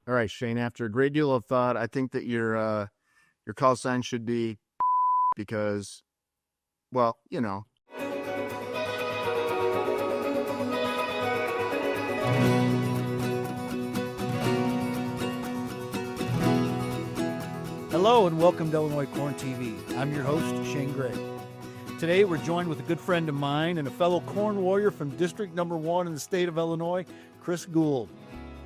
All right, Shane, after a great deal of thought, I think that your call sign should be because, well, you know. Hello and welcome to ILCorn TV. I'm your host, Shane Gray. Today we're joined with a good friend of mine and a fellow corn warrior from District Number 1 in the state of Illinois, Chris Gould.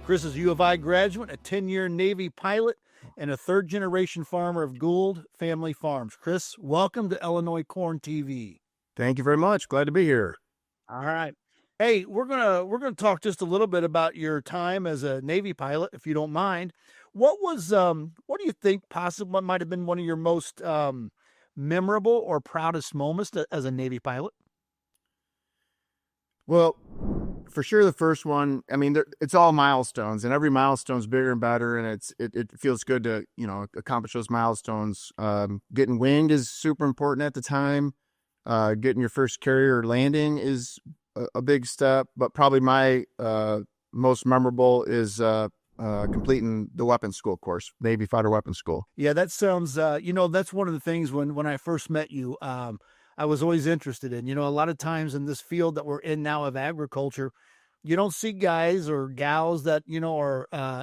Chris is a U of I graduate, a 10-year Navy pilot, and a third-generation farmer of Gould Family Farms. Chris, welcome to ILCorn TV. Thank you very much. Glad to be here. All right. Hey, we're gonna talk just a little bit about your time as a Navy pilot, if you don't mind. What do you think possibly might have been one of your most memorable or proudest moments as a Navy pilot? Well, for sure, the first one, I mean, it's all milestones, and every milestone's bigger and better, and it feels good to, accomplish those milestones. Getting winged is super important at the time. Getting your first carrier landing is a big step, but probably my most memorable is completing the weapons school course, Navy Fighter Weapons School. Yeah, that sounds, that's one of the things when I first met you, I was always interested in. A lot of times in this field that we're in now of agriculture, you don't see guys or gals that,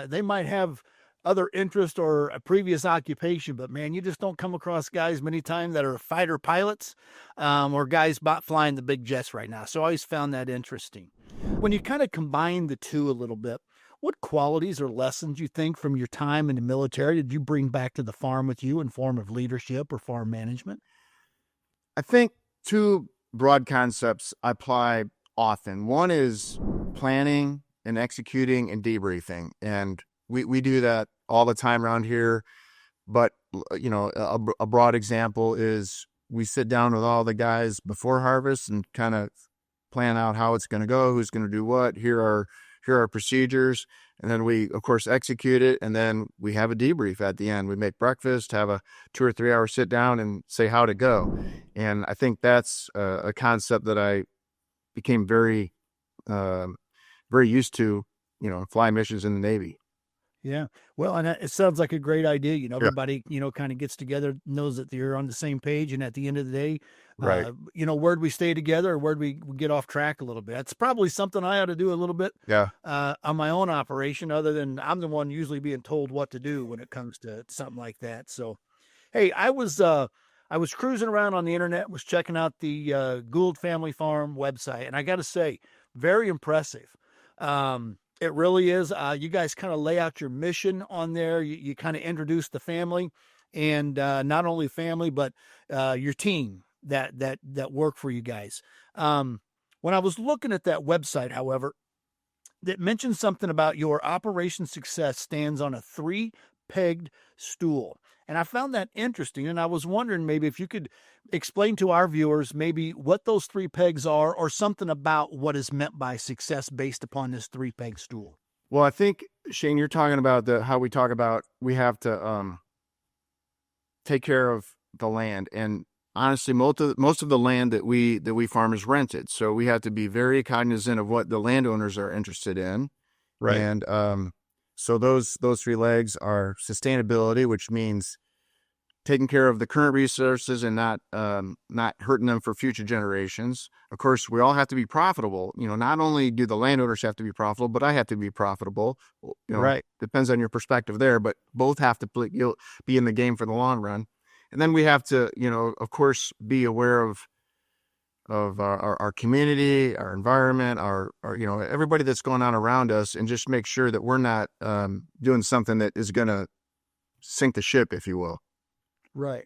they might have other interest or a previous occupation, but man, you just don't come across guys many times that are fighter pilots or guys flying the big jets right now. So I always found that interesting. When you kind of combine the two a little bit, what qualities or lessons you think from your time in the military did you bring back to the farm with you in form of leadership or farm management? I think two broad concepts I apply often. One is planning and executing and debriefing. And we do that all the time around here. But, a broad example is we sit down with all the guys before harvest and kind of plan out how it's going to go, who's going to do what. Here are procedures. And then we, of course, execute it. And then we have a debrief at the end. We make breakfast, have a 2 or 3 hour sit down and say how to go. And I think that's a concept that I became very used to, fly missions in the Navy. Yeah. Well, and it sounds like a great idea. Everybody, kind of gets together, knows that you're on the same page. And at the end of the day, right. Where'd we stay together or where'd we get off track a little bit? That's probably something I ought to do a little bit on my own operation, other than I'm the one usually being told what to do when it comes to something like that. So, hey, I was cruising around on the internet, was checking out the Gould Family Farm website. And I got to say, very impressive. It really is. You guys kind of lay out your mission on there. You kind of introduce the family, and not only family, but your team that work for you guys. When I was looking at that website, however, that mentioned something about your operation success stands on a 3-pegged stool. And I found that interesting. And I was wondering maybe if you could explain to our viewers maybe what those 3 pegs are or something about what is meant by success based upon this 3-peg stool. Well, I think, Shane, you're talking about how we talk about we have to take care of the land. And honestly, most of the land that we farm is rented. So we have to be very cognizant of what the landowners are interested in. Right. And so those 3 legs are sustainability, which means taking care of the current resources and not hurting them for future generations. Of course, we all have to be profitable. Not only do the landowners have to be profitable, but I have to be profitable. Right. Depends on your perspective there, but both have to be in the game for the long run. And then we have to, of course, be aware of our community, our environment, our everybody that's going on around us, and just make sure that we're not doing something that is going to sink the ship, if you will. Right.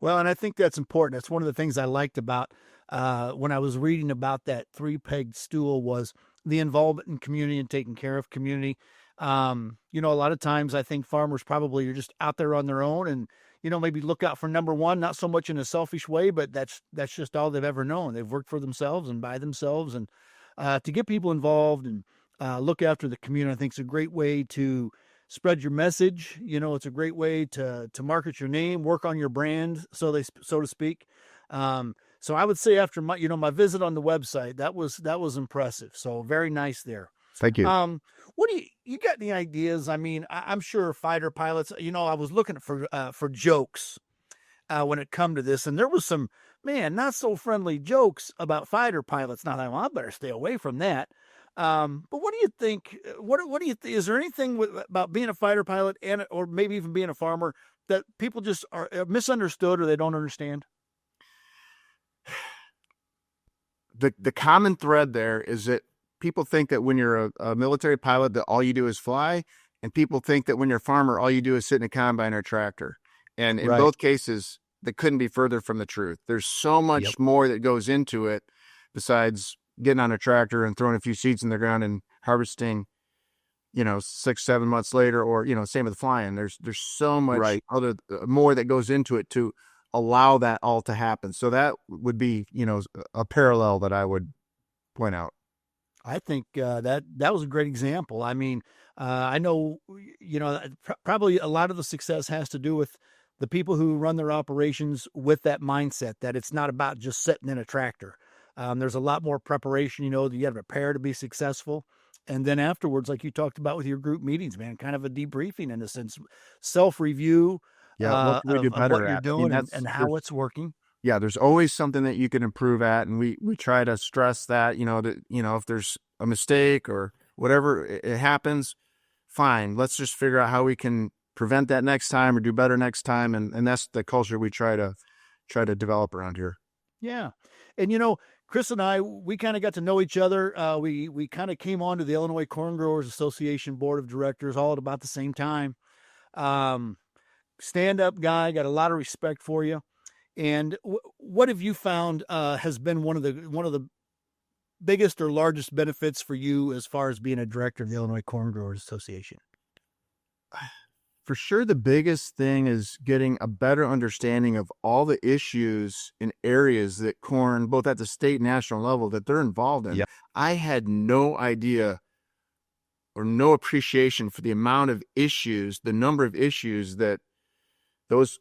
Well, and I think that's important. That's one of the things I liked about when I was reading about that 3-pegged stool was the involvement in community and taking care of community. A lot of times I think farmers probably are just out there on their own and, maybe look out for number one, not so much in a selfish way, but that's just all they've ever known. They've worked for themselves and by themselves. And to get people involved and look after the community, I think is a great way to spread your message. It's a great way to market your name, work on your brand, so to speak. So I would say after my visit on the website, that was impressive. So very nice there. Thank you. What do you got any ideas? I mean, I'm sure fighter pilots, I was looking for jokes when it come to this, and there was some, man, not so friendly jokes about fighter pilots. Now, I better stay away from that. But what do you think? What do you think? Is there anything about being a fighter pilot or maybe even being a farmer that people just are misunderstood or they don't understand? The common thread there is that people think that when you're a military pilot, that all you do is fly, and people think that when you're a farmer, all you do is sit in a combine or tractor. And in both cases, that couldn't be further from the truth. There's so much more that goes into it besides getting on a tractor and throwing a few seeds in the ground and harvesting, 6-7 months later, or, same with flying. There's so much other more that goes into it to allow that all to happen. So that would be, a parallel that I would point out. I think that was a great example. I mean, I know, probably a lot of the success has to do with the people who run their operations with that mindset that it's not about just sitting in a tractor. There's a lot more preparation, you got to prepare to be successful. And then afterwards, like you talked about with your group meetings, man, kind of a debriefing in a sense, self-review what can we do better of what you're doing and how it's working. Yeah, there's always something that you can improve at. And we try to stress that, if there's a mistake or whatever it happens, fine. Let's just figure out how we can prevent that next time or do better next time. And that's the culture we try to develop around here. Yeah. And, Chris and I, we kind of got to know each other. We kind of came on to the Illinois Corn Growers Association Board of Directors all at about the same time. Stand-up guy, got a lot of respect for you. And what have you found has been one of the biggest or largest benefits for you as far as being a director of the Illinois Corn Growers Association? For sure, the biggest thing is getting a better understanding of all the issues and areas that corn, both at the state and national level, that they're involved in. Yep. I had no idea or no appreciation for the amount of issues, the number of issues that those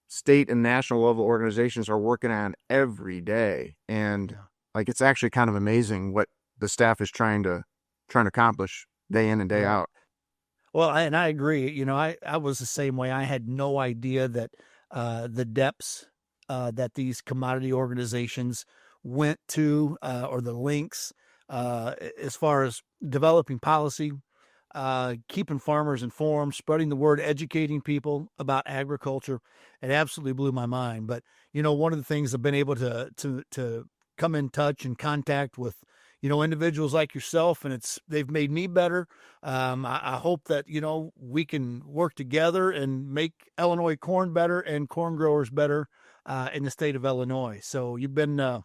state and national level organizations are working on every day. And it's actually kind of amazing what the staff is trying to accomplish day in and day out. Well, and I agree. I was the same way. I had no idea that the depths that these commodity organizations went to, or the links, as far as developing policy, keeping farmers informed, spreading the word, educating people about agriculture. It absolutely blew my mind. But, one of the things I've been able to come in touch and contact with, individuals like yourself, and they've made me better. I hope that, we can work together and make Illinois corn better and corn growers better in the state of Illinois. So you've been a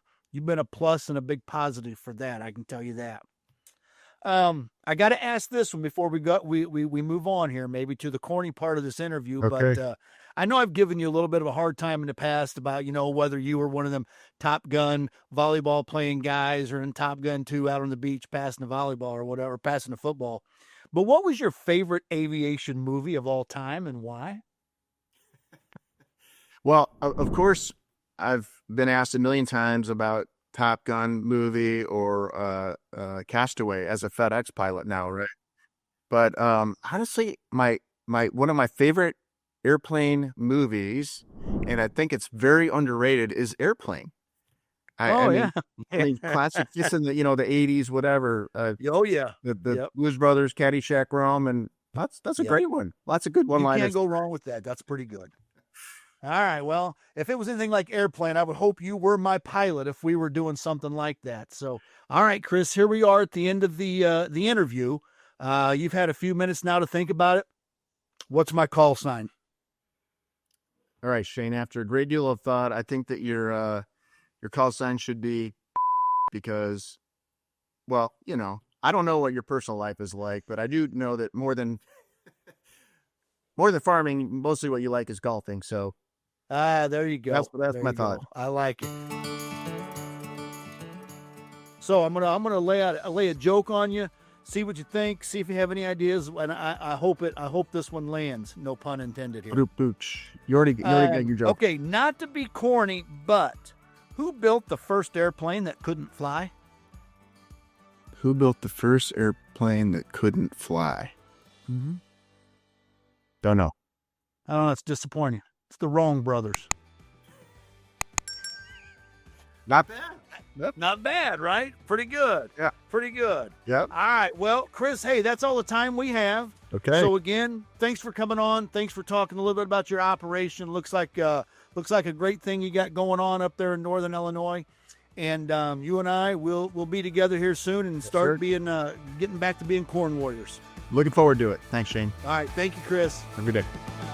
plus and a big positive for that. I can tell you that. I got to ask this one before we move on here, maybe to the corny part of this interview. Okay. But I know I've given you a little bit of a hard time in the past about, whether you were one of them Top Gun volleyball playing guys or in Top Gun 2 out on the beach passing the volleyball or whatever, passing the football. But what was your favorite aviation movie of all time and why? Well, of course, I've been asked a million times about Top Gun movie or Castaway as a FedEx pilot now, right? But honestly, my one of my favorite airplane movies, and I think it's very underrated, is Airplane. I mean, classic, just in the the 80s, whatever. The Blues Brothers, Caddyshack Rum, and that's a great one. Lots of good one-liners. You can't go wrong with that. That's pretty good. All right. Well, if it was anything like Airplane, I would hope you were my pilot if we were doing something like that. So, all right, Chris, here we are at the end of the interview. You've had a few minutes now to think about it. What's my call sign? All right, Shane, after a great deal of thought, I think that your call sign should be, because, well, I don't know what your personal life is like, but I do know that more than farming, mostly what you like is golfing. So, there you go. That's my thought. I like it. So I'm gonna lay a joke on you. See what you think. See if you have any ideas, and I hope this one lands. No pun intended here. You already got your joke. Okay, not to be corny, but who built the first airplane that couldn't fly? Who built the first airplane that couldn't fly? Don't know. I don't know. It's disappointing. It's the wrong brothers. Not bad. Yep. Not bad, right? Pretty good. Yeah. Pretty good. Yep. All right. Well, Chris, hey, that's all the time we have. Okay. So again, thanks for coming on. Thanks for talking a little bit about your operation. Looks like a great thing you got going on up there in Northern Illinois. And you and I will be together here soon and start being getting back to being corn warriors. Looking forward to it. Thanks, Shane. All right. Thank you, Chris. Have a good day.